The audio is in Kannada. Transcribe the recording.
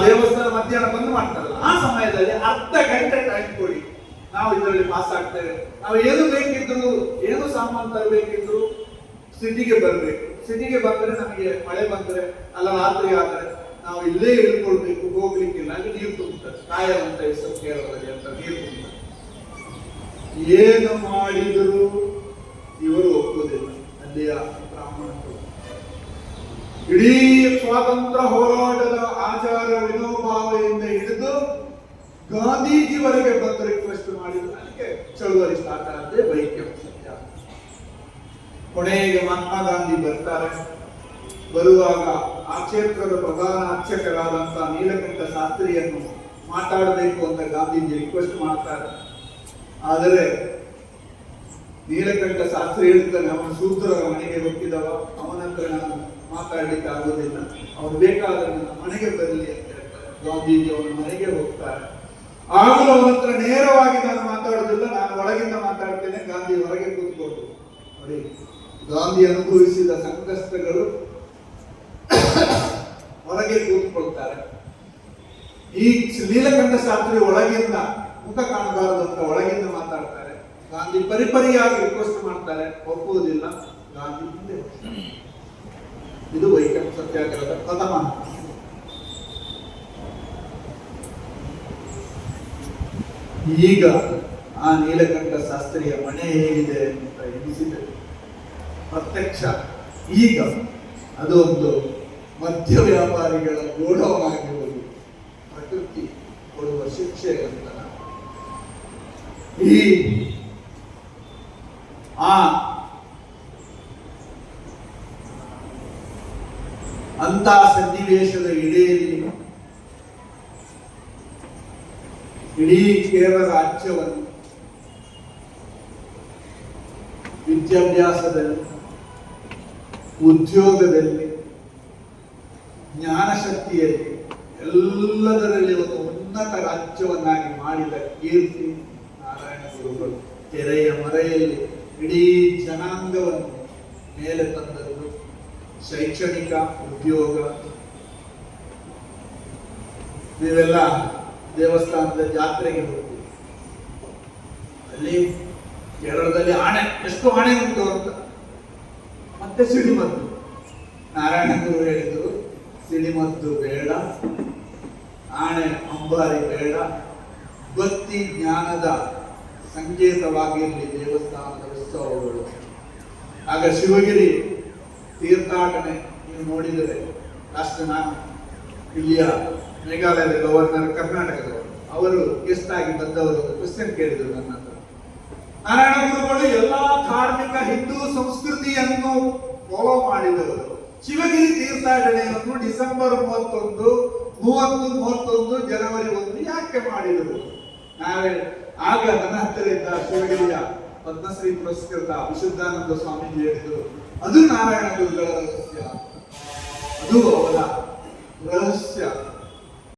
ದೇವಸ್ಥಾನ ಮಧ್ಯಾಹ್ನ ಬಂದ್ ಮಾಡ್ತಾರಲ್ಲ, ಆ ಸಮಯದಲ್ಲಿ ಅರ್ಧ ಗಂಟೆ ಟೈಮ್ ಕೊಡಿ, ನಾವು ಇದರಲ್ಲಿ ಪಾಸ್ ಆಗ್ತೇವೆ. ನಾವು ಏನು ಬೇಕಿದ್ರು, ಏನು ಸಾಮಾನು ತರಬೇಕಿದ್ರು ಸಿಟಿಗೆ ಬರಬೇಕು. ಸಿಟಿಗೆ ಬಂದ್ರೆ ನಮಗೆ ಮಳೆ ಬಂದ್ರೆ ಅಲ್ಲ ರಾತ್ರಿ ಆದ್ರೆ ನಾವು ಇಲ್ಲೇ ಇಳ್ಕೊಳ್ಬೇಕು, ಹೋಗ್ಲಿಕ್ಕಿಲ್ಲ. ಅಲ್ಲಿ ನೀರು ತುಂಬುತ್ತದೆ, ಕಾಯವಂತ ಹೆಸರು ಕೇರಳದಲ್ಲಿ ಅಂತ ನೀರು ತುಂಬುತ್ತದೆ. ಏನು ಮಾಡಿದರೂ ಇವರು ಒಪ್ಪುವುದಿಲ್ಲ ಅಲ್ಲಿಯ ಬ್ರಾಹ್ಮಣರು. ಇಡೀ ಸ್ವಾತಂತ್ರ್ಯ ಹೋರಾಟದ ಆಚಾರ ವಿನೋಭಾವೆಯಿಂದ ಹಿಡಿದು ಗಾಂಧೀಜಿವರೆಗೆ ಬಂದು ರಿಕ್ವೆಸ್ಟ್ ಮಾಡಿದ್ರು. ಅದಕ್ಕೆ ಚಳುವಳಿ ಸ್ಟಾರ್ಟ್ ಆದ್ರೆ ವೈಕ್ಯಂ ಸತ್ಯ. ಕೊನೆಗೆ ಮಹಾತ್ಮ ಗಾಂಧಿ ಬರ್ತಾರೆ. ಬರುವಾಗ ಆ ಕ್ಷೇತ್ರದ ಪ್ರಧಾನ ಅರ್ಚಕರಾದಂತಹ ನೀಲಕಂಠ ಶಾಸ್ತ್ರಿಯನ್ನು ಮಾತಾಡಬೇಕು ಅಂತ ಗಾಂಧೀಜಿ ರಿಕ್ವೆಸ್ಟ್ ಮಾಡ್ತಾರೆ. ಆದರೆ ನೀಲಕಂಠ ಶಾಸ್ತ್ರಿ ಹೇಳ್ತಾನೆ, ಅವನ ಶೂದ್ರರ ಮನೆಗೆ ಹೋಗಿದವ, ಅವನ ಹತ್ರ ನಾನು ಮಾತಾಡ್ಲಿಕ್ಕೆ ಆಗೋದಿಲ್ಲ, ಅವನು ಬೇಕಾದ್ರೆ ನನ್ನ ಮನೆಗೆ ಬರಲಿ ಅಂತ ಹೇಳ್ತಾರೆ. ಗಾಂಧೀಜಿ ಅವನ ಮನೆಗೆ ಹೋಗ್ತಾರೆ. ಆಗಲೂ ಅವನ ಹತ್ರ ನೇರವಾಗಿ ನಾನು ಮಾತಾಡೋದಿಲ್ಲ, ನಾನು ಒಳಗಿಂದ ಮಾತಾಡ್ತೇನೆ. ಗಾಂಧಿ ಹೊರಗೆ ಕೂತ್ಕೊಂಡು ನೋಡಿ, ಗಾಂಧಿ ಅನುಭವಿಸಿದ ಸಂಕಷ್ಟಗಳು ಹೊರಗೆ ಕೂತ್ಕೊಳ್ತಾರೆ. ಈ ನೀಲಕಂಠ ಶಾಸ್ತ್ರಿ ಒಳಗಿಂದ ಮುಖ ಕಾಣಬಾರದು ಅಂತ ಒಳಗಿಂದ ಮಾತಾಡ್ತಾರೆ. ಗಾಂಧಿ ಪರಿಪರಿಯಾಗಿ ರಿಕ್ವೆಸ್ಟ್ ಮಾಡ್ತಾರೆ, ಒಪ್ಪುವುದಿಲ್ಲ. ಗಾಂಧಿ ಹಿಂದೆ ಹೋಗ್ತಾರೆ. ಇದು ವೈಕಂ ಸತ್ಯಾಗ್ರಹದ ಪ್ರಥಮ. ಈಗ ಆ ನೀಲಕಂಠ ಶಾಸ್ತ್ರಿಯ ಮನೆ ಹೇಗಿದೆ ಅಂತ ಎನಿಸಿದೆ ಪ್ರತ್ಯಕ್ಷ. ಈಗ ಅದು ಒಂದು ಮದ್ಯ ವ್ಯಾಪಾರಿಗಳ ಗೋಡೌನಾಗಿರುವುದು ಪ್ರಕೃತಿ ಕೊಡುವ ಶಿಕ್ಷೆ ಅಂತ. ಈ ಅಂತ ಸನ್ನಿವೇಶದ ಇಡೀ ಕೇರಳ ರಾಜ್ಯವನ್ನು ವಿದ್ಯಾಭ್ಯಾಸದಲ್ಲಿ, ಉದ್ಯೋಗದಲ್ಲಿ, ಜ್ಞಾನಶಕ್ತಿಯಲ್ಲಿ ಎಲ್ಲದರಲ್ಲಿ ಒಂದು ಉನ್ನತ ರಾಜ್ಯವನ್ನಾಗಿ ಮಾಡಿದ ಕೀರ್ತಿ ನಾರಾಯಣ ಗುರುಗಳು. ತೆರೆಯ ಮರೆಯಲ್ಲಿ ಇಡೀ ಜನಾಂಗವನ್ನು ಮೇಲೆ ತಂದದ್ದು. ಶೈಕ್ಷಣಿಕ, ಉದ್ಯೋಗ. ನೀವೆಲ್ಲ ದೇವಸ್ಥಾನದ ಜಾತ್ರೆಗೆ ಹೋಗ್ತೀವಿ, ಅಲ್ಲಿ ಕೇರಳದಲ್ಲಿ ಆಣೆ, ಎಷ್ಟು ಆಣೆ ಉಂಟು ಅಂತ. ಮತ್ತೆ ಸಿಡಿಮದ್ದು. ನಾರಾಯಣ ಗುರು ಹೇಳಿದರು, ಸಿಡಿಮದ್ದು ಬೇಡ, ಆಣೆ ಅಂಬಾರಿ ಬೇಡ, ಭಕ್ತಿ ಜ್ಞಾನದ ಸಂಕೇತವಾಗಿರಲಿ ದೇವಸ್ಥಾನದ ಉತ್ಸವಗಳು. ಆಗ ಶಿವಗಿರಿ ತೀರ್ಥಾಟನೆ ನೀವು ನೋಡಿದರೆ, ಲಾಸ್ಟ್ ನಾನು ಇಲ್ಲಿಯ ಮೇಘಾಲಯದ ಗವರ್ನರ್, ಕರ್ನಾಟಕದವರು, ಅವರು ಗೆಸ್ಟ್ ಆಗಿ ಬಂದವರು ಕ್ವಶನ್ ಕೇಳಿದರು ನನ್ನ ಹತ್ರ. ನಾರಾಯಣ ಗುರುಗಳು ಎಲ್ಲಾ ಧಾರ್ಮಿಕ ಹಿಂದೂ ಸಂಸ್ಕೃತಿಯನ್ನು ಫಾಲೋ ಮಾಡಿದವರು. ಶಿವಗಿರಿ ತೀರ್ಥಾಟನೆಯನ್ನು ಡಿಸೆಂಬರ್ 31, 31 ಜನವರಿ 1 ಯಾಕೆ ಮಾಡಿದರು? ನಾವೇ ಆಗ ನನ್ನ ಹತ್ತಿರ ಇದ್ದ ಶಿವಗಿರಿಯ ಪದ್ಮಶ್ರೀ ಪುರಸ್ಕೃತ ವಿಶುದ್ಧಾನಂದ ಸ್ವಾಮೀಜಿ ಹೇಳಿದರು, ಅದು ನಾರಾಯಣ ಗುರುಗಳ ರಹಸ್ಯ, ಅದು ಅವರ ರಹಸ್ಯ.